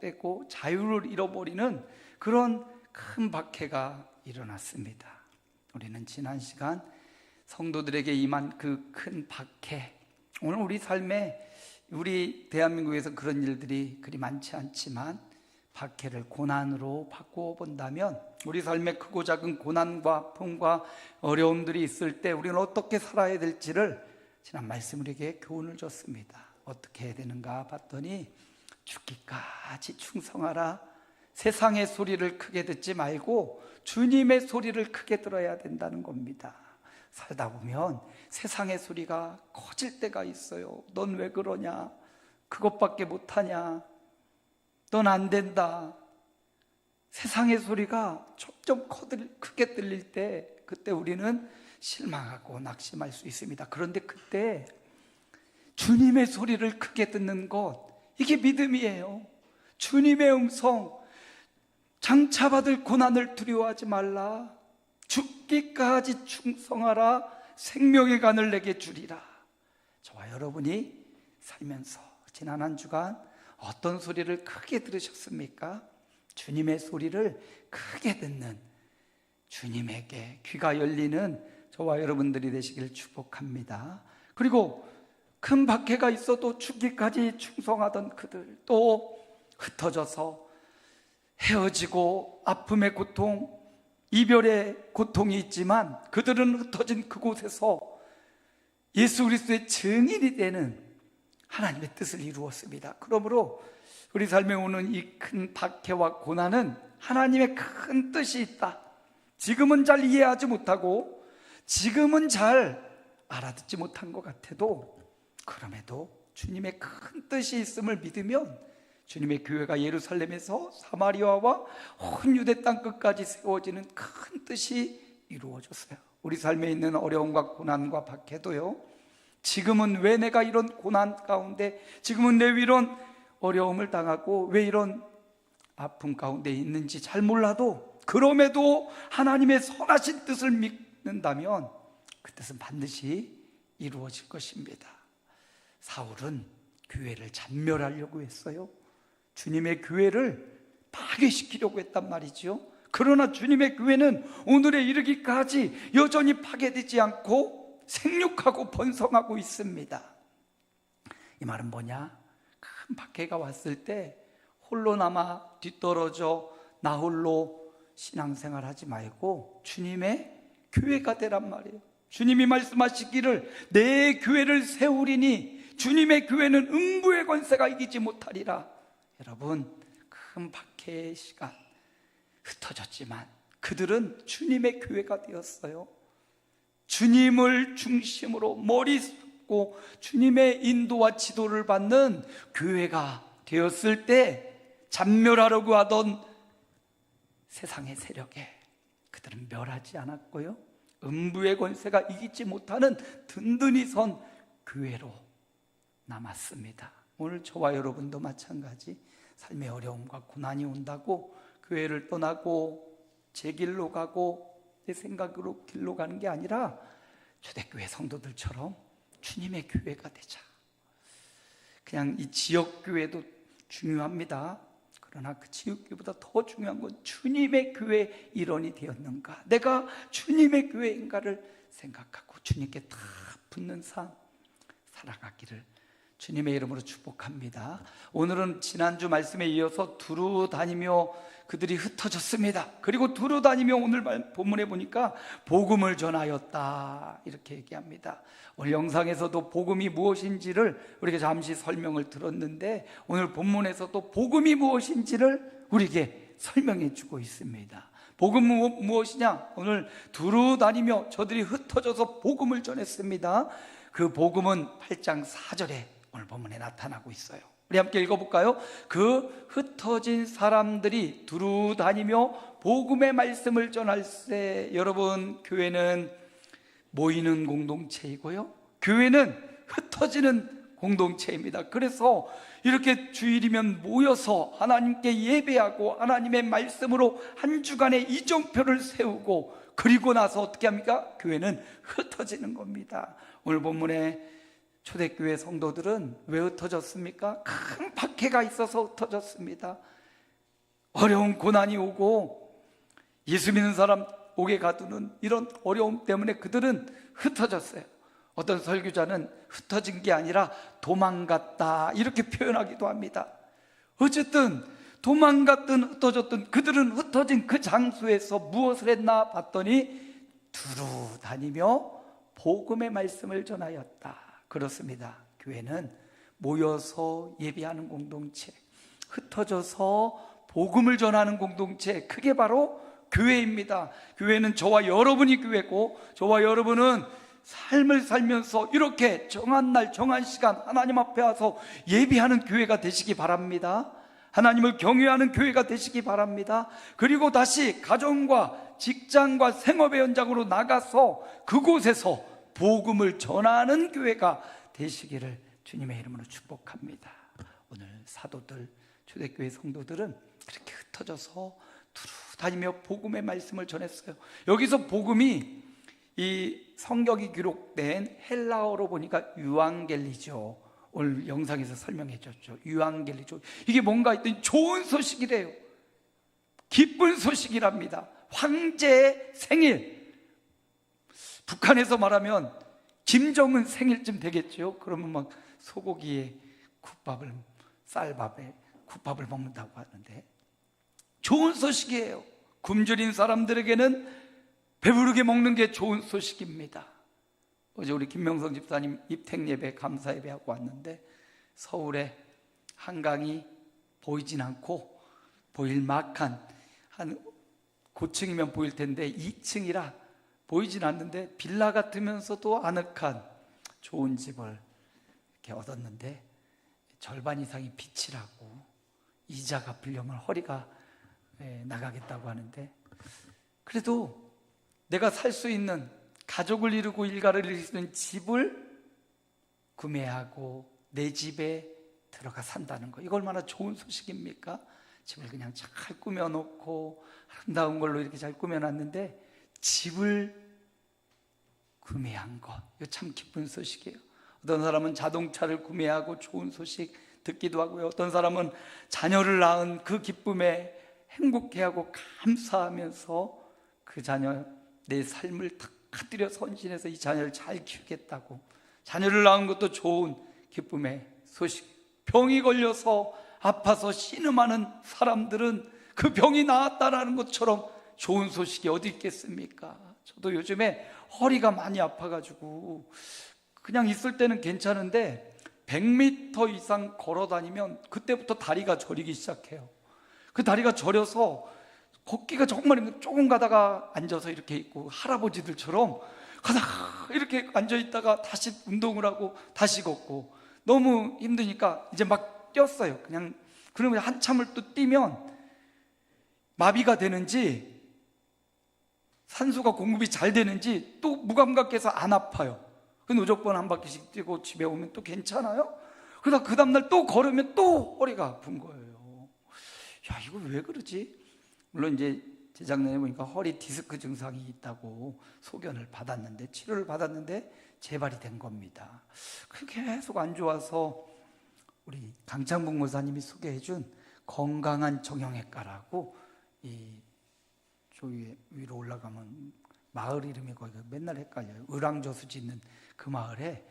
왜곡되고 자유를 잃어버리는 그런 큰 박해가 일어났습니다. 우리는 지난 시간 성도들에게 임한 그 큰 박해, 오늘 우리 삶에, 우리 대한민국에서 그런 일들이 그리 많지 않지만 박해를 고난으로 바꾸어 본다면 우리 삶에 크고 작은 고난과 아픔과 어려움들이 있을 때 우리는 어떻게 살아야 될지를 지난 말씀 우리에게 교훈을 줬습니다. 어떻게 해야 되는가 봤더니 죽기까지 충성하라. 세상의 소리를 크게 듣지 말고 주님의 소리를 크게 들어야 된다는 겁니다. 살다 보면 세상의 소리가 커질 때가 있어요. 넌 왜 그러냐? 그것밖에 못하냐? 넌 안 된다. 세상의 소리가 점점 크게 들릴 때 그때 우리는 실망하고 낙심할 수 있습니다. 그런데 그때 주님의 소리를 크게 듣는 것, 이게 믿음이에요. 주님의 음성, 장차받을 고난을 두려워하지 말라. 죽기까지 충성하라. 생명의 간을 내게 주리라. 저와 여러분이 살면서 지난 한 주간 어떤 소리를 크게 들으셨습니까? 주님의 소리를 크게 듣는, 주님에게 귀가 열리는 저와 여러분들이 되시길 축복합니다. 그리고 큰 박해가 있어도 죽기까지 충성하던 그들, 또 흩어져서 헤어지고 아픔의 고통, 이별의 고통이 있지만 그들은 흩어진 그곳에서 예수 그리스도의 증인이 되는 하나님의 뜻을 이루었습니다. 그러므로 우리 삶에 오는 이 큰 박해와 고난은 하나님의 큰 뜻이 있다. 지금은 잘 이해하지 못하고 지금은 잘 알아듣지 못한 것 같아도 그럼에도 주님의 큰 뜻이 있음을 믿으면 주님의 교회가 예루살렘에서 사마리아와 온 유대 땅 끝까지 세워지는 큰 뜻이 이루어졌어요. 우리 삶에 있는 어려움과 고난과 박해도요, 지금은 왜 내가 이런 고난 가운데, 지금은 내 이런 어려움을 당하고 왜 이런 아픔 가운데 있는지 잘 몰라도 그럼에도 하나님의 선하신 뜻을 믿는다면 그 뜻은 반드시 이루어질 것입니다. 사울은 교회를 잔멸하려고 했어요. 주님의 교회를 파괴시키려고 했단 말이죠. 그러나 주님의 교회는 오늘에 이르기까지 여전히 파괴되지 않고 생육하고 번성하고 있습니다. 이 말은 뭐냐? 큰 박해가 왔을 때 홀로 남아 뒤떨어져 나 홀로 신앙생활 하지 말고 주님의 교회가 되란 말이에요. 주님이 말씀하시기를 내 교회를 세우리니 주님의 교회는 음부의 권세가 이기지 못하리라. 여러분, 큰 박해의 시간, 흩어졌지만 그들은 주님의 교회가 되었어요. 주님을 중심으로 머리 쏟고 주님의 인도와 지도를 받는 교회가 되었을 때 잔멸하려고 하던 세상의 세력에 그들은 멸하지 않았고요, 음부의 권세가 이기지 못하는 든든히 선 교회로 남았습니다. 오늘 저와 여러분도 마찬가지 삶의 어려움과 고난이 온다고 교회를 떠나고 제 길로 가고 내 생각으로 길로 가는 게 아니라 초대교회 성도들처럼 주님의 교회가 되자. 그냥 이 지역교회도 중요합니다. 그러나 그 지역교회보다 더 중요한 건 주님의 교회 일원이 되었는가, 내가 주님의 교회인가를 생각하고 주님께 다 붙는 삶 살아가기를 주님의 이름으로 축복합니다. 오늘은 지난주 말씀에 이어서 두루 다니며 그들이 흩어졌습니다. 그리고 두루 다니며 오늘 본문에 보니까 복음을 전하였다 이렇게 얘기합니다. 오늘 영상에서도 복음이 무엇인지를 우리에게 잠시 설명을 들었는데 오늘 본문에서도 복음이 무엇인지를 우리에게 설명해 주고 있습니다. 복음은 무엇이냐? 오늘 두루 다니며 저들이 흩어져서 복음을 전했습니다. 그 복음은 8장 4절에 오늘 본문에 나타나고 있어요. 우리 함께 읽어볼까요? 그 흩어진 사람들이 두루 다니며 복음의 말씀을 전할 때, 여러분, 교회는 모이는 공동체이고요, 교회는 흩어지는 공동체입니다. 그래서 이렇게 주일이면 모여서 하나님께 예배하고 하나님의 말씀으로 한 주간의 이정표를 세우고 그리고 나서 어떻게 합니까? 교회는 흩어지는 겁니다. 오늘 본문에 초대교회 성도들은 왜 흩어졌습니까? 큰 박해가 있어서 흩어졌습니다. 어려운 고난이 오고 예수 믿는 사람 옥에 가두는 이런 어려움 때문에 그들은 흩어졌어요. 어떤 설교자는 흩어진 게 아니라 도망갔다 이렇게 표현하기도 합니다. 어쨌든 도망갔든 흩어졌든 그들은 흩어진 그 장소에서 무엇을 했나 봤더니 두루 다니며 복음의 말씀을 전하였다. 그렇습니다. 교회는 모여서 예배하는 공동체, 흩어져서 복음을 전하는 공동체, 그게 바로 교회입니다. 교회는 저와 여러분이 교회고, 저와 여러분은 삶을 살면서 이렇게 정한 날 정한 시간 하나님 앞에 와서 예배하는 교회가 되시기 바랍니다. 하나님을 경외하는 교회가 되시기 바랍니다. 그리고 다시 가정과 직장과 생업의 현장으로 나가서 그곳에서 복음을 전하는 교회가 되시기를 주님의 이름으로 축복합니다. 오늘 사도들, 초대교회 성도들은 그렇게 흩어져서 두루 다니며 복음의 말씀을 전했어요. 여기서 복음이 이 성경이 기록된 헬라어로 보니까 유앙겔리죠. 오늘 영상에서 설명해 줬죠. 유앙겔리죠. 이게 뭔가 했더니 좋은 소식이래요. 기쁜 소식이랍니다. 황제의 생일. 북한에서 말하면 김정은 생일쯤 되겠죠. 그러면 막 소고기에 국밥을, 쌀밥에 국밥을 먹는다고 하는데 좋은 소식이에요. 굶주린 사람들에게는 배부르게 먹는 게 좋은 소식입니다. 어제 우리 김명성 집사님 입택 예배, 감사 예배하고 왔는데 서울에 한강이 보이진 않고 보일 만한 한 고층이면 보일 텐데 2층이라 보이진 않는데 빌라 같으면서도 아늑한 좋은 집을 이렇게 얻었는데 절반 이상이 빚이라고 이자 갚으려면 허리가 나가겠다고 하는데 그래도 내가 살 수 있는 가족을 이루고 일가를 이룰 수 있는 집을 구매하고 내 집에 들어가 산다는 거, 이거 얼마나 좋은 소식입니까? 집을 그냥 잘 꾸며놓고 아름다운 걸로 이렇게 잘 꾸며놨는데 집을 구매한 것, 이거 참 기쁜 소식이에요. 어떤 사람은 자동차를 구매하고 좋은 소식 듣기도 하고요. 어떤 사람은 자녀를 낳은 그 기쁨에 행복해하고 감사하면서 그 자녀, 내 삶을 다 들여 헌신해서 이 자녀를 잘 키우겠다고, 자녀를 낳은 것도 좋은 기쁨의 소식. 병이 걸려서 아파서 신음하는 사람들은 그 병이 나았다라는 것처럼 좋은 소식이 어디 있겠습니까? 저도 요즘에 허리가 많이 아파가지고 그냥 있을 때는 괜찮은데 100m 이상 걸어 다니면 그때부터 다리가 저리기 시작해요. 그 다리가 저려서 걷기가 정말, 조금 가다가 앉아서 이렇게 있고 할아버지들처럼 가다가 이렇게 앉아있다가 다시 운동을 하고 다시 걷고, 너무 힘드니까 이제 막 뛰었어요. 그냥 그러면 한참을 또 뛰면 마비가 되는지 산소가 공급이 잘 되는지 또 무감각해서 안 아파요. 근데 무조건 한 바퀴씩 뛰고 집에 오면 또 괜찮아요. 그러다 그 다음날 또 걸으면 또 허리가 아픈 거예요. 야, 이거 왜 그러지? 물론 이제 재작년에 보니까 허리 디스크 증상이 있다고 소견을 받았는데, 치료를 받았는데 재발이 된 겁니다. 계속 안 좋아서 우리 강창봉 목사님이 소개해준 건강한 정형외과라고, 이 저기 위로 올라가면 마을 이름이 거기 맨날 헷갈려요. 을왕저수 짓는 그 마을에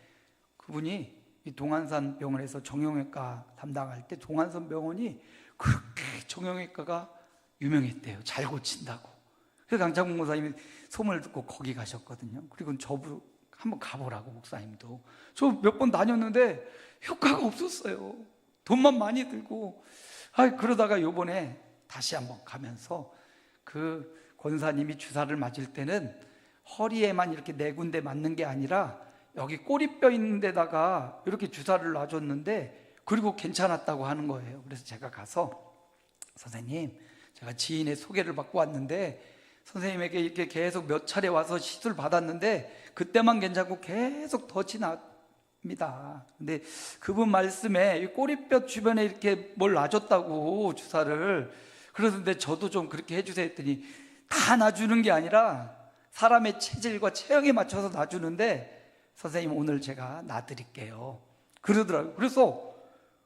그분이 이 동안산 병원에서 정형외과 담당할 때 동안산 병원이 그렇게 정형외과가 유명했대요. 잘 고친다고. 그래서 강창봉 목사님이 소문을 듣고 거기 가셨거든요. 그리고 저보고 한번 가보라고, 목사님도. 저 몇 번 다녔는데 효과가 없었어요. 돈만 많이 들고. 그러다가 요번에 다시 한번 가면서 그 권사님이 주사를 맞을 때는 허리에만 이렇게 4군데 맞는 게 아니라 여기 꼬리뼈 있는 데다가 이렇게 주사를 놔줬는데, 그리고 괜찮았다고 하는 거예요. 그래서 제가 가서, 선생님, 제가 지인의 소개를 받고 왔는데 선생님에게 이렇게 계속 몇 차례 와서 시술 받았는데 그때만 괜찮고 계속 덫이 납니다. 근데 그분 말씀에 이 꼬리뼈 주변에 이렇게 뭘 놔줬다고, 주사를. 그러는데 저도 좀 그렇게 해주세요 했더니 다 놔주는 게 아니라 사람의 체질과 체형에 맞춰서 놔주는데 선생님 오늘 제가 놔드릴게요 그러더라고요. 그래서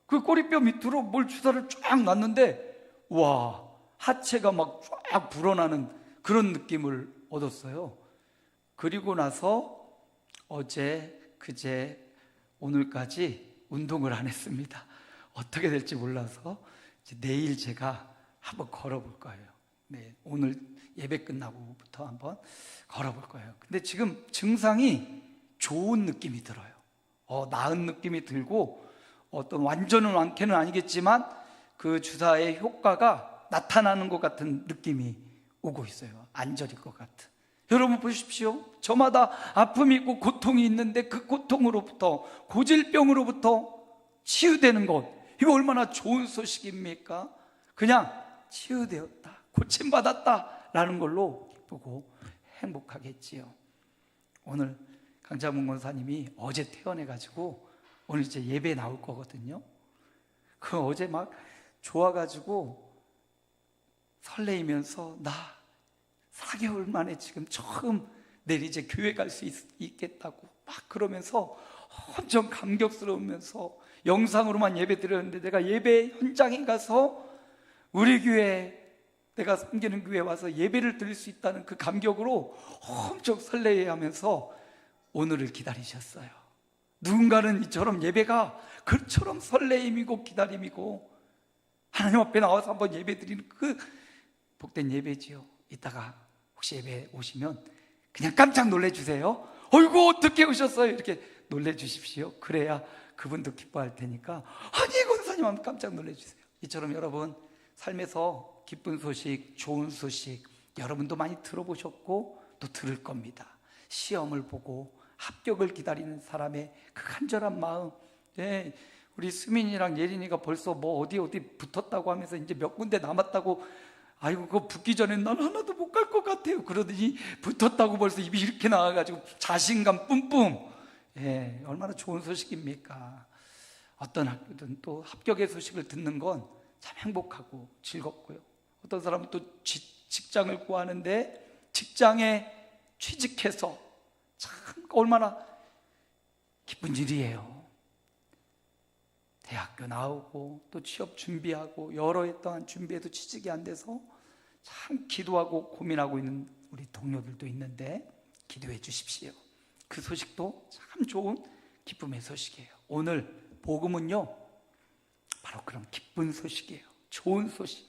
그 꼬리뼈 밑으로 뭘 주사를 쫙 놨는데 와, 하체가 막 쫙 불어나는 그런 느낌을 얻었어요. 그리고 나서 어제, 그제, 오늘까지 운동을 안 했습니다. 어떻게 될지 몰라서 이제 내일 제가 한번 걸어볼 거예요. 네, 오늘 예배 끝나고부터 한번 걸어볼 거예요. 근데 지금 증상이 좋은 느낌이 들어요. 나은 느낌이 들고 어떤 완전한 완쾌는 아니겠지만 그 주사의 효과가 나타나는 것 같은 느낌이 오고 있어요. 안절일 것 같은. 여러분 보십시오. 저마다 아픔이 있고 고통이 있는데 그 고통으로부터, 고질병으로부터 치유되는 것, 이거 얼마나 좋은 소식입니까? 그냥 치유되었다, 고침받았다 라는 걸로 기쁘고 행복하겠지요. 오늘 강자문 권사님이 어제 퇴원해가지고 오늘 이제 예배 나올 거거든요. 그 어제 막 좋아가지고 설레이면서 나 4개월 만에 지금 처음 내일 이제 교회 갈 수 있겠다고 막 그러면서 엄청 감격스러우면서 영상으로만 예배 드렸는데 내가 예배 현장에 가서 우리 교회, 내가 섬기는 교회에 와서 예배를 드릴 수 있다는 그 감격으로 엄청 설레하면서 오늘을 기다리셨어요. 누군가는 이처럼 예배가 그처럼 설레임이고 기다림이고 하나님 앞에 나와서 한번 예배 드리는 그 복된 예배지요. 이따가 혹시 예배 오시면 그냥 깜짝 놀래주세요. 어이구 어떻게 오셨어요? 이렇게 놀래주십시오. 그래야 그분도 기뻐할 테니까 아니 권사님 하면 깜짝 놀래주세요. 이처럼 여러분 삶에서 기쁜 소식, 좋은 소식 여러분도 많이 들어보셨고 또 들을 겁니다. 시험을 보고 합격을 기다리는 사람의 그 간절한 마음. 네, 우리 수민이랑 예린이가 벌써 뭐 어디 붙었다고 하면서 이제 몇 군데 남았다고, 아이고 그거 붙기 전에 난 하나도 못 갈 것 같아요 그러더니 붙었다고 벌써 입이 이렇게 나와가지고 자신감 뿜뿜. 예, 얼마나 좋은 소식입니까? 어떤 학교든 또 합격의 소식을 듣는 건 참 행복하고 즐겁고요. 어떤 사람은 또 직장을 구하는데 직장에 취직해서 참 얼마나 기쁜 일이에요. 대학교 나오고 또 취업 준비하고 여러 해 동안 준비해도 취직이 안 돼서 참 기도하고 고민하고 있는 우리 동료들도 있는데 기도해 주십시오. 그 소식도 참 좋은 기쁨의 소식이에요. 오늘 복음은요 바로 그런 기쁜 소식이에요. 좋은 소식.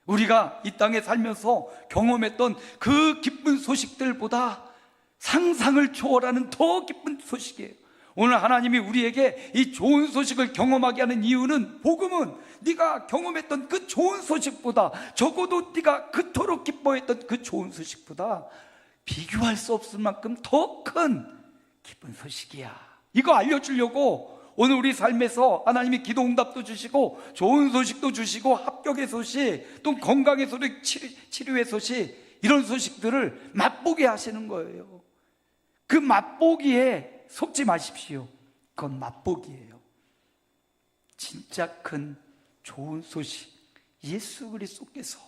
우리가 이 땅에 살면서 경험했던 그 기쁜 소식들보다 상상을 초월하는 더 기쁜 소식이에요. 오늘 하나님이 우리에게 이 좋은 소식을 경험하게 하는 이유는 복음은 네가 경험했던 그 좋은 소식보다, 적어도 네가 그토록 기뻐했던 그 좋은 소식보다 비교할 수 없을 만큼 더 큰 기쁜 소식이야. 이거 알려주려고 오늘 우리 삶에서 하나님이 기도응답도 주시고 좋은 소식도 주시고 합격의 소식, 또 건강의 소식, 치료의 소식, 이런 소식들을 맛보게 하시는 거예요. 그 맛보기에 속지 마십시오. 그건 맛보기예요. 진짜 큰 좋은 소식, 예수 그리스도께서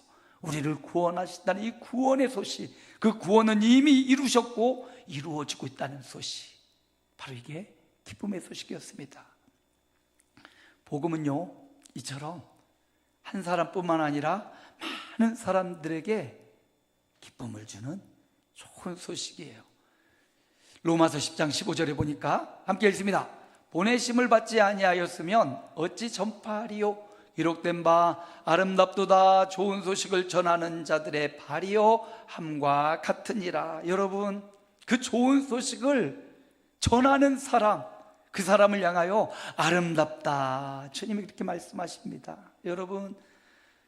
우리를 구원하신다는 이 구원의 소식, 그 구원은 이미 이루셨고 이루어지고 있다는 소식, 바로 이게 기쁨의 소식이었습니다. 복음은요 이처럼 한 사람뿐만 아니라 많은 사람들에게 기쁨을 주는 좋은 소식이에요. 로마서 10장 15절에 보니까 함께 읽습니다. 보내심을 받지 아니하였으면 어찌 전파하리요? 기록된 바 아름답도다 좋은 소식을 전하는 자들의 발이요 함과 같으니라. 여러분, 그 좋은 소식을 전하는 사람, 그 사람을 향하여 아름답다, 주님이 그렇게 말씀하십니다. 여러분,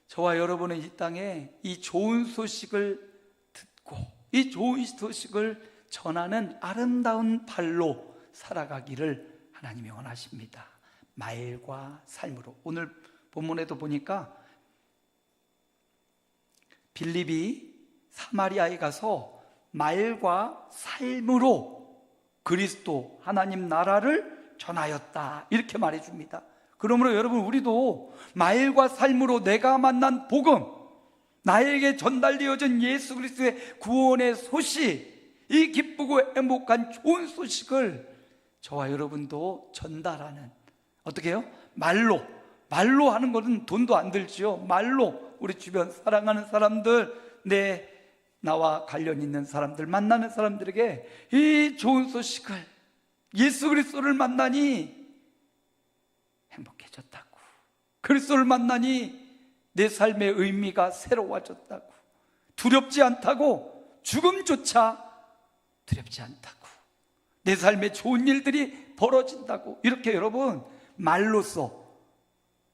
저와 여러분은 이 땅에 이 좋은 소식을 듣고 이 좋은 소식을 전하는 아름다운 발로 살아가기를 하나님이 원하십니다. 말과 삶으로. 오늘 본문에도 보니까 빌립이 사마리아에 가서 말과 삶으로 그리스도 하나님 나라를 전하였다, 이렇게 말해줍니다. 그러므로 여러분, 우리도 말과 삶으로 내가 만난 복음, 나에게 전달되어진 예수 그리스도의 구원의 소식, 이 기쁘고 행복한 좋은 소식을 저와 여러분도 전달하는, 어떻게 해요? 말로 하는 것은 돈도 안 들지요. 말로 우리 주변 사랑하는 사람들, 나와 관련 있는 사람들, 만나는 사람들에게 이 좋은 소식을, 예수 그리스도를 만나니 행복해졌다고, 그리스도를 만나니 내 삶의 의미가 새로워졌다고, 두렵지 않다고, 죽음조차 두렵지 않다고, 내 삶에 좋은 일들이 벌어진다고, 이렇게 여러분 말로써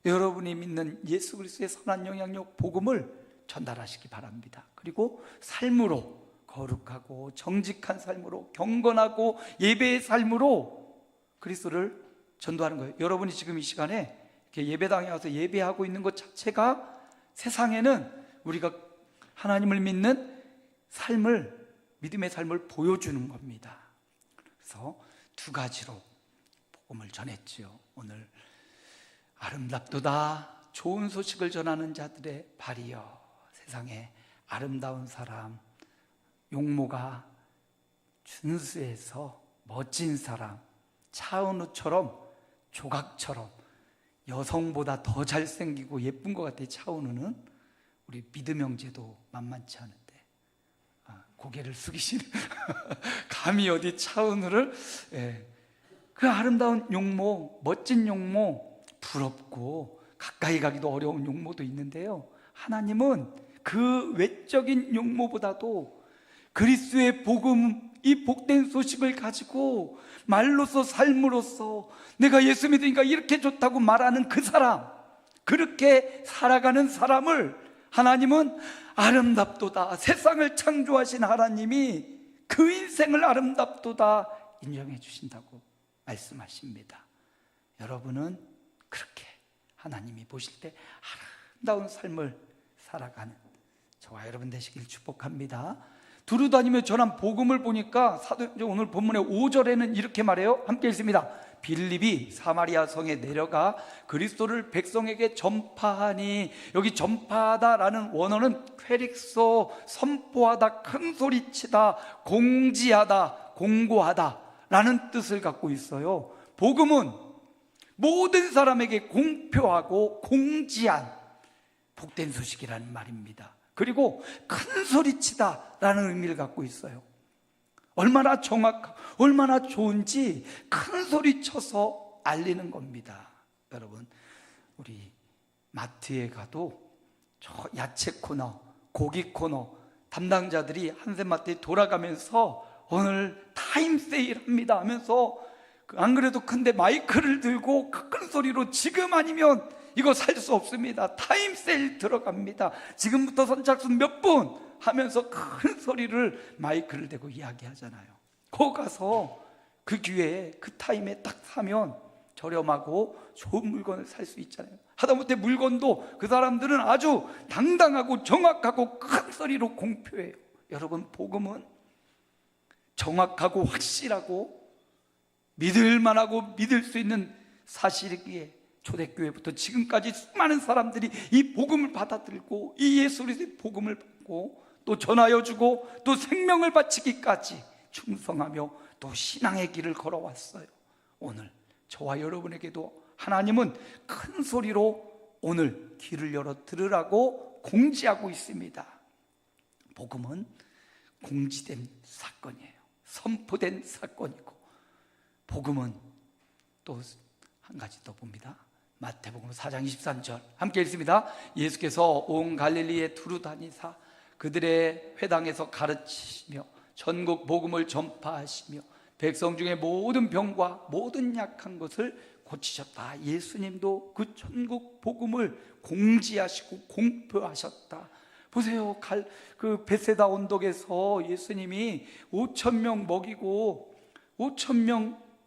여러분이 믿는 예수 그리스도의 선한 영향력 복음을 전달하시기 바랍니다. 그리고 삶으로, 거룩하고 정직한 삶으로, 경건하고 예배의 삶으로 그리스도를 전도하는 거예요. 여러분이 지금 이 시간에 이렇게 예배당에 와서 예배하고 있는 것 자체가 세상에는 우리가 하나님을 믿는 삶을, 믿음의 삶을 보여주는 겁니다. 그래서 두 가지로 복음을 전했지요. 오늘 아름답도다, 좋은 소식을 전하는 자들의 발이여. 세상에 아름다운 사람, 용모가 준수해서 멋진 사람, 차은우처럼, 조각처럼 여성보다 더 잘생기고 예쁜 것 같아. 차은우는 우리 믿음 형제도 만만치 않은데 고개를 숙이시는 감히 어디 차은우를, 그 아름다운 용모, 멋진 용모, 부럽고 가까이 가기도 어려운 용모도 있는데요, 하나님은 그 외적인 용모보다도 그리스도의 복음, 이 복된 소식을 가지고 말로서, 삶으로서 내가 예수 믿으니까 이렇게 좋다고 말하는 그 사람, 그렇게 살아가는 사람을 하나님은 아름답도다, 세상을 창조하신 하나님이 그 인생을 아름답도다 인정해 주신다고 말씀하십니다. 여러분은 그렇게 하나님이 보실 때 아름다운 삶을 살아가는 저와 여러분 되시길 축복합니다. 두루다니며 전한 복음을 보니까 오늘 본문의 5절에는 이렇게 말해요. 함께 읽습니다. 빌립이 사마리아 성에 내려가 그리스도를 백성에게 전파하니, 여기 전파하다라는 원어는 퀘릭소, 선포하다, 큰소리치다, 공지하다, 공고하다 라는 뜻을 갖고 있어요. 복음은 모든 사람에게 공표하고 공지한 복된 소식이라는 말입니다. 그리고 큰 소리치다 라는 의미를 갖고 있어요. 얼마나 얼마나 좋은지 큰 소리 쳐서 알리는 겁니다. 여러분, 우리 마트에 가도 저 야채 코너, 고기 코너 담당자들이 한샘마트에 돌아가면서 오늘 타임 세일합니다 하면서, 안 그래도 큰데 마이크를 들고 큰 소리로 지금 아니면 이거 살 수 없습니다, 타임 세일 들어갑니다, 지금부터 선착순 몇 분 하면서 큰 소리를 마이크를 대고 이야기하잖아요. 거 가서 그 기회에, 그 타임에 딱 사면 저렴하고 좋은 물건을 살 수 있잖아요. 하다못해 물건도 그 사람들은 아주 당당하고 정확하고 큰 소리로 공표해요. 여러분, 복음은 정확하고 확실하고 믿을만하고 믿을 수 있는 사실이기에 초대교회부터 지금까지 수많은 사람들이 이 복음을 받아들고 이 예수 그리스도의 복음을 받고 또 전하여 주고 또 생명을 바치기까지 충성하며 또 신앙의 길을 걸어왔어요. 오늘 저와 여러분에게도 하나님은 큰 소리로 오늘 길을 열어 들으라고 공지하고 있습니다. 복음은 공지된 사건이에요. 선포된 사건이고, 복음은 또 한 가지 더 봅니다. 마태복음 4장 23절 함께 읽습니다. 예수께서 온 갈릴리에 두루 다니사 그들의 회당에서 가르치시며 전국 복음을 전파하시며 백성 중에 모든 병과 모든 약한 것을 고치셨다. 예수님도 그 전국 복음을 공지하시고 공표하셨다. 보세요, 그 베세다 언덕에서 예수님이 5,000명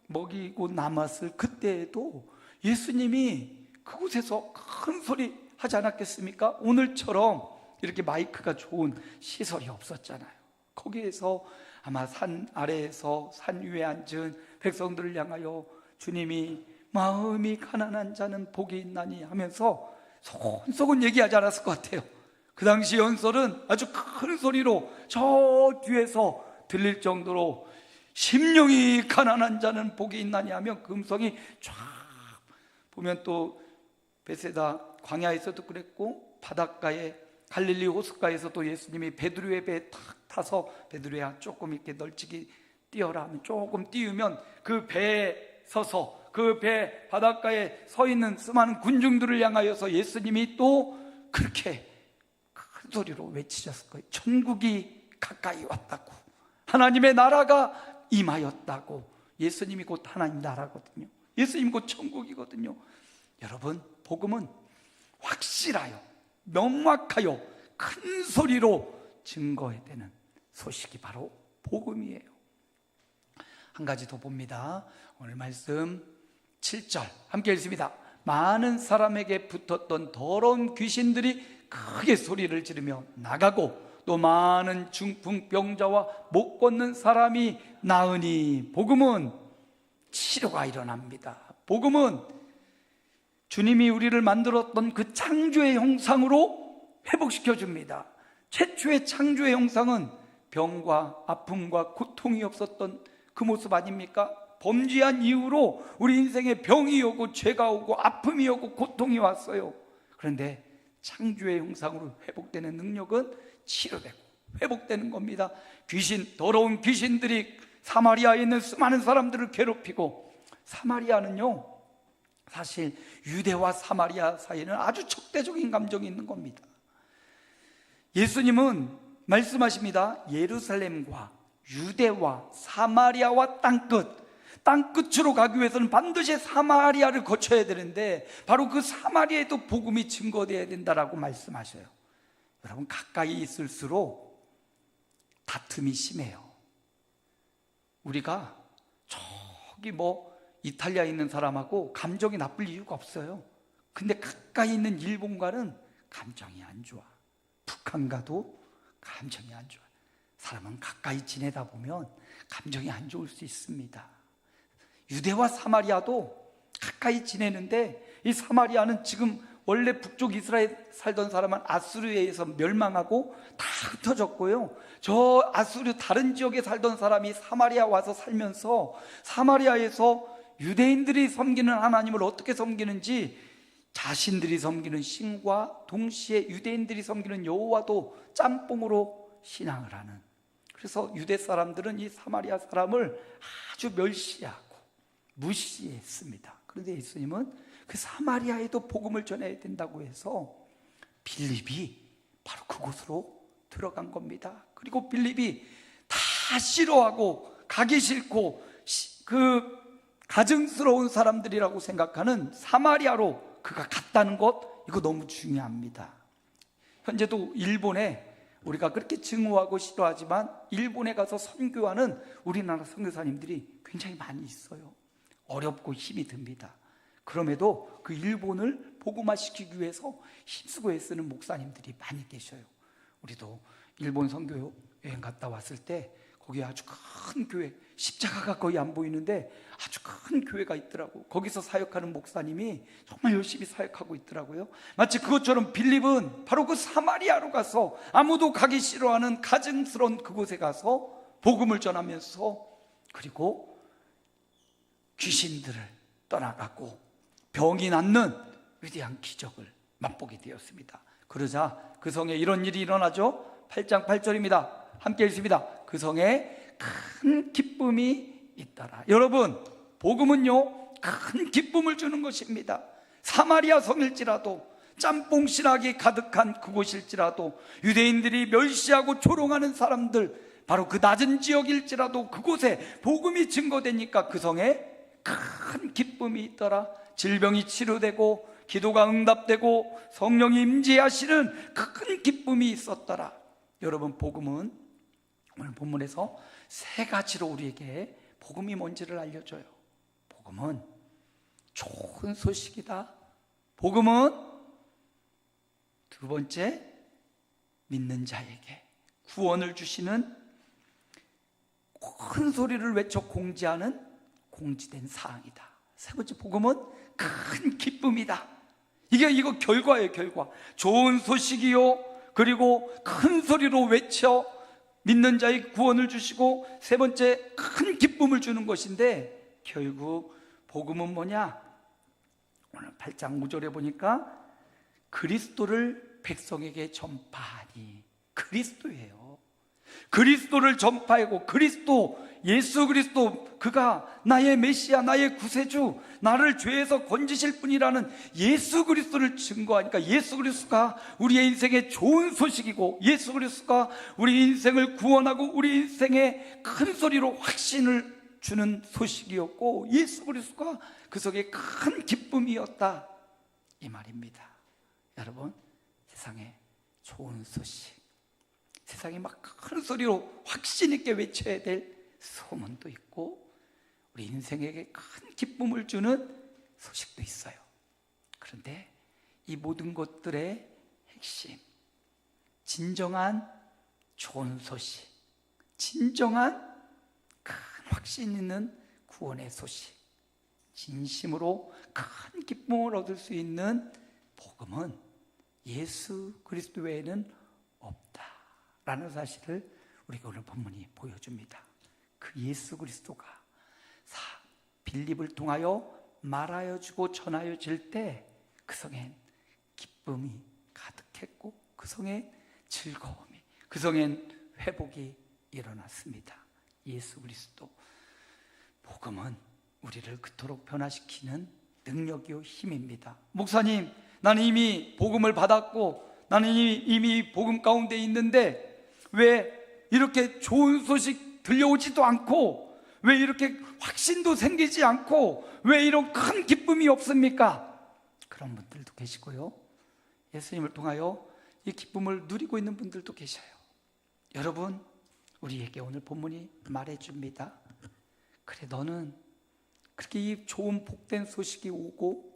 먹이고 남았을 그때에도 예수님이 그곳에서 큰 소리 하지 않았겠습니까? 오늘처럼 이렇게 마이크가 좋은 시설이 없었잖아요. 거기에서 아마 산 아래에서 산 위에 앉은 백성들을 향하여 주님이 마음이 가난한 자는 복이 있나니 하면서 소곤소곤 얘기하지 않았을 것 같아요. 그 당시 연설은 아주 큰 소리로 저 뒤에서 들릴 정도로 심령이 가난한 자는 복이 있나니 하며 그 음성이 쫙 보면 또 베세다 광야에서도 그랬고 바닷가에 갈릴리 호숫가에서도 예수님이 베드로의 배에 탁 타서 베드로야 조금 이렇게 널찍이 뛰어라 하면 조금 띄우면 그 배에 서서 그 배 바닷가에 서 있는 수많은 군중들을 향하여서 예수님이 또 그렇게 큰 소리로 외치셨을 거예요. 천국이 가까이 왔다고, 하나님의 나라가 임하였다고. 예수님이 곧 하나님 나라거든요. 예수님 곧 천국이거든요. 여러분, 복음은 확실하여 명확하여 큰 소리로 증거해야 되는 소식이 바로 복음이에요. 한 가지 더 봅니다. 오늘 말씀 7절 함께 읽습니다. 많은 사람에게 붙었던 더러운 귀신들이 크게 소리를 지르며 나가고 또 많은 중풍병자와 못 걷는 사람이 나으니. 복음은 치료가 일어납니다. 복음은 주님이 우리를 만들었던 그 창조의 형상으로 회복시켜 줍니다. 최초의 창조의 형상은 병과 아픔과 고통이 없었던 그 모습 아닙니까? 범죄한 이후로 우리 인생에 병이 오고 죄가 오고 아픔이 오고 고통이 왔어요. 그런데 창조의 형상으로 회복되는 능력은 치료되고 회복되는 겁니다. 더러운 귀신들이 사마리아에 있는 수많은 사람들을 괴롭히고, 사마리아는요 사실 유대와 사마리아 사이에는 아주 적대적인 감정이 있는 겁니다. 예수님은 말씀하십니다. 예루살렘과 유대와 사마리아와 땅끝으로 가기 위해서는 반드시 사마리아를 거쳐야 되는데 바로 그 사마리아에도 복음이 증거되어야 된다라고 말씀하셔요. 여러분, 가까이 있을수록 다툼이 심해요. 우리가 저기 이탈리아에 있는 사람하고 감정이 나쁠 이유가 없어요. 근데 가까이 있는 일본과는 감정이 안 좋아. 북한과도 감정이 안 좋아. 사람은 가까이 지내다 보면 감정이 안 좋을 수 있습니다. 유대와 사마리아도 가까이 지내는데, 이 사마리아는 지금 원래 북쪽 이스라엘 살던 사람은 아수르에 의해서 멸망하고 다 흩어졌고요. 저 아수르 다른 지역에 살던 사람이 사마리아 와서 살면서 사마리아에서 유대인들이 섬기는 하나님을 어떻게 섬기는지, 자신들이 섬기는 신과 동시에 유대인들이 섬기는 여호와도 짬뽕으로 신앙을 하는, 그래서 유대 사람들은 이 사마리아 사람을 아주 멸시하고 무시했습니다. 그런데 예수님은 그 사마리아에도 복음을 전해야 된다고 해서 빌립이 바로 그곳으로 들어간 겁니다. 그리고 빌립이 다 싫어하고 가기 싫고 그 가증스러운 사람들이라고 생각하는 사마리아로 그가 갔다는 것, 이거 너무 중요합니다. 현재도 일본에 우리가 그렇게 증오하고 싫어하지만 일본에 가서 선교하는 우리나라 선교사님들이 굉장히 많이 있어요. 어렵고 힘이 듭니다. 그럼에도 그 일본을 복음화시키기 위해서 힘쓰고 애쓰는 목사님들이 많이 계셔요. 우리도 일본 선교 여행 갔다 왔을 때 거기 아주 큰 교회, 십자가가 거의 안 보이는데 아주 큰 교회가 있더라고. 거기서 사역하는 목사님이 정말 열심히 사역하고 있더라고요. 마치 그것처럼 빌립은 바로 그 사마리아로 가서 아무도 가기 싫어하는 가증스러운 그곳에 가서 복음을 전하면서, 그리고 귀신들을 떠나가고 병이 낫는 위대한 기적을 맛보게 되었습니다. 그러자 그 성에 이런 일이 일어나죠. 8장 8절입니다. 함께 읽습니다. 그 성에 큰 기쁨이 있더라. 여러분, 복음은요 큰 기쁨을 주는 것입니다. 사마리아 성일지라도, 짬뽕 신학이 가득한 그곳일지라도, 유대인들이 멸시하고 조롱하는 사람들, 바로 그 낮은 지역일지라도 그곳에 복음이 증거되니까 그 성에 큰 기쁨이 있더라. 질병이 치료되고 기도가 응답되고 성령이 임재하시는 큰 기쁨이 있었더라. 여러분, 복음은 오늘 본문에서 세 가지로 우리에게 복음이 뭔지를 알려줘요. 복음은 좋은 소식이다. 복음은 두 번째, 믿는 자에게 구원을 주시는, 큰 소리를 외쳐 공지하는 공지된 사항이다. 세 번째, 복음은 큰 기쁨이다. 이거 결과예요. 결과. 좋은 소식이요, 그리고 큰 소리로 외쳐 믿는 자의 구원을 주시고 세 번째 큰 기쁨을 주는 것인데, 결국 복음은 뭐냐? 오늘 8장 5절에 보니까 그리스도를 백성에게 전파하니, 그리스도예요. 그리스도를 전파하고, 예수 그리스도, 그가 나의 메시아, 나의 구세주, 나를 죄에서 건지실 분이라는 예수 그리스도를 증거하니까, 예수 그리스도가 우리의 인생의 좋은 소식이고, 예수 그리스도가 우리 인생을 구원하고 우리 인생에 큰 소리로 확신을 주는 소식이었고, 예수 그리스도가 그 속에 큰 기쁨이었다, 이 말입니다. 여러분, 세상에 좋은 소식, 세상에 막 큰 소리로 확신 있게 외쳐야 될 소문도 있고, 우리 인생에게 큰 기쁨을 주는 소식도 있어요. 그런데 이 모든 것들의 핵심, 진정한 좋은 소식, 진정한 큰 확신 있는 구원의 소식, 진심으로 큰 기쁨을 얻을 수 있는 복음은 예수 그리스도 외에는 없다라는 사실을 우리가 오늘 본문이 보여줍니다. 그 예수 그리스도가 빌립을 통하여 말하여 주고 전하여 질 때 그 성엔 기쁨이 가득했고, 그 성엔 즐거움이, 그 성엔 회복이 일어났습니다. 예수 그리스도 복음은 우리를 그토록 변화시키는 능력이요 힘입니다. 목사님, 나는 이미 복음을 받았고, 나는 이미 복음 가운데 있는데 왜 이렇게 좋은 소식 들려오지도 않고, 왜 이렇게 확신도 생기지 않고, 왜 이런 큰 기쁨이 없습니까? 그런 분들도 계시고요, 예수님을 통하여 이 기쁨을 누리고 있는 분들도 계셔요. 여러분, 우리에게 오늘 본문이 말해줍니다. 그래, 너는 그렇게 이 좋은 복된 소식이 오고,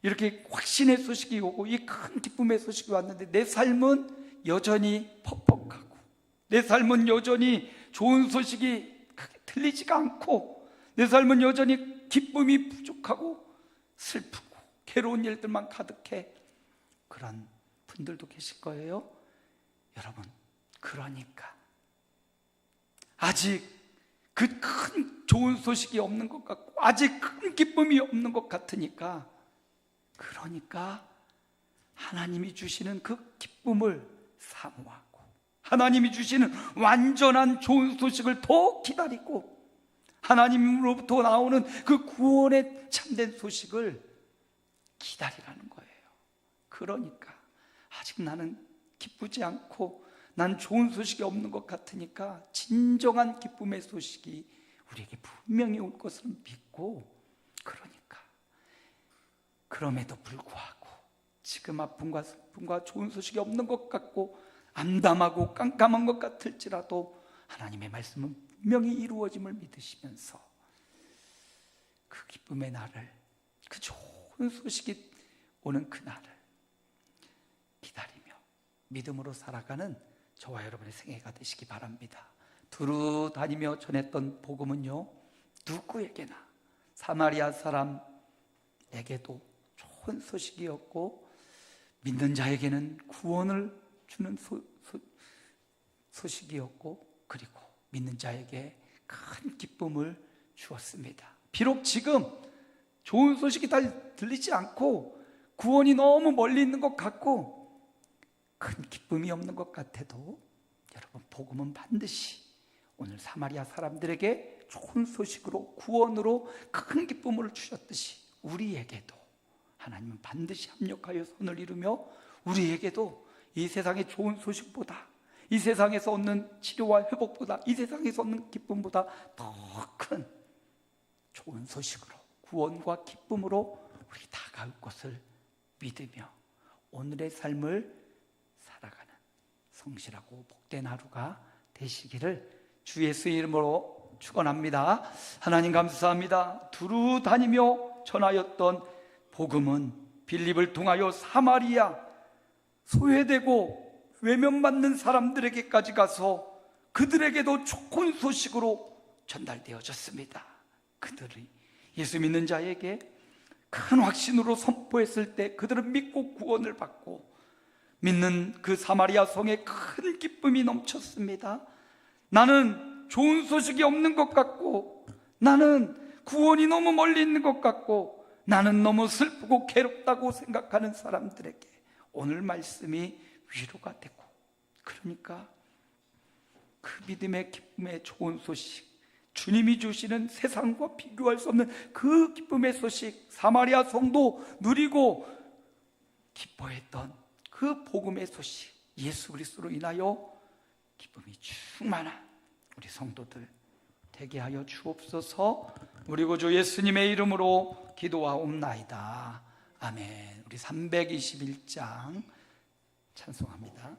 이렇게 확신의 소식이 오고, 이 큰 기쁨의 소식이 왔는데 내 삶은 여전히 퍽퍽하고, 내 삶은 여전히 좋은 소식이 크게 들리지가 않고, 내 삶은 여전히 기쁨이 부족하고 슬프고 괴로운 일들만 가득해. 그런 분들도 계실 거예요. 여러분, 그러니까 아직 그 큰 좋은 소식이 없는 것 같고, 아직 큰 기쁨이 없는 것 같으니까, 그러니까 하나님이 주시는 그 기쁨을 사모하고, 하나님이 주시는 완전한 좋은 소식을 더 기다리고, 하나님으로부터 나오는 그 구원의 참된 소식을 기다리라는 거예요. 그러니까 아직 나는 기쁘지 않고, 난 좋은 소식이 없는 것 같으니까 진정한 기쁨의 소식이 우리에게 분명히 올 것을 믿고, 그러니까 그럼에도 불구하고 지금 아픔과 슬픔과 좋은 소식이 없는 것 같고 암담하고 깜깜한 것 같을지라도 하나님의 말씀은 분명히 이루어짐을 믿으시면서 그 기쁨의 날을, 그 좋은 소식이 오는 그 날을 기다리며 믿음으로 살아가는 저와 여러분의 생애가 되시기 바랍니다. 두루 다니며 전했던 복음은요, 누구에게나, 사마리아 사람에게도 좋은 소식이었고, 믿는 자에게는 구원을 주는 소식이었고, 그리고 믿는 자에게 큰 기쁨을 주었습니다. 비록 지금 좋은 소식이 잘 들리지 않고 구원이 너무 멀리 있는 것 같고 큰 기쁨이 없는 것 같아도, 여러분, 복음은 반드시 오늘 사마리아 사람들에게 좋은 소식으로, 구원으로 큰 기쁨을 주셨듯이 우리에게도 하나님은 반드시 합력하여 선을 이루며 우리에게도 이 세상의 좋은 소식보다, 이 세상에서 얻는 치료와 회복보다, 이 세상에서 얻는 기쁨보다 더 큰 좋은 소식으로, 구원과 기쁨으로 우리 다가올 것을 믿으며 오늘의 삶을 살아가는 성실하고 복된 하루가 되시기를 주 예수의 이름으로 축원합니다. 하나님 감사합니다. 두루 다니며 전하였던 복음은 빌립을 통하여 사마리아, 소외되고 외면받는 사람들에게까지 가서 그들에게도 좋은 소식으로 전달되어졌습니다. 그들이 예수 믿는 자에게 큰 확신으로 선포했을 때 그들은 믿고 구원을 받고, 믿는 그 사마리아 성에 큰 기쁨이 넘쳤습니다. 나는 좋은 소식이 없는 것 같고, 나는 구원이 너무 멀리 있는 것 같고, 나는 너무 슬프고 괴롭다고 생각하는 사람들에게 오늘 말씀이 위로가 되고, 그러니까 그 믿음의 기쁨의 좋은 소식, 주님이 주시는 세상과 비교할 수 없는 그 기쁨의 소식, 사마리아 성도 누리고 기뻐했던 그 복음의 소식, 예수 그리스도로 인하여 기쁨이 충만한 우리 성도들 되게 하여 주옵소서. 우리 구주 예수님의 이름으로 기도하옵나이다. 아멘. 우리 321장 찬송합니다.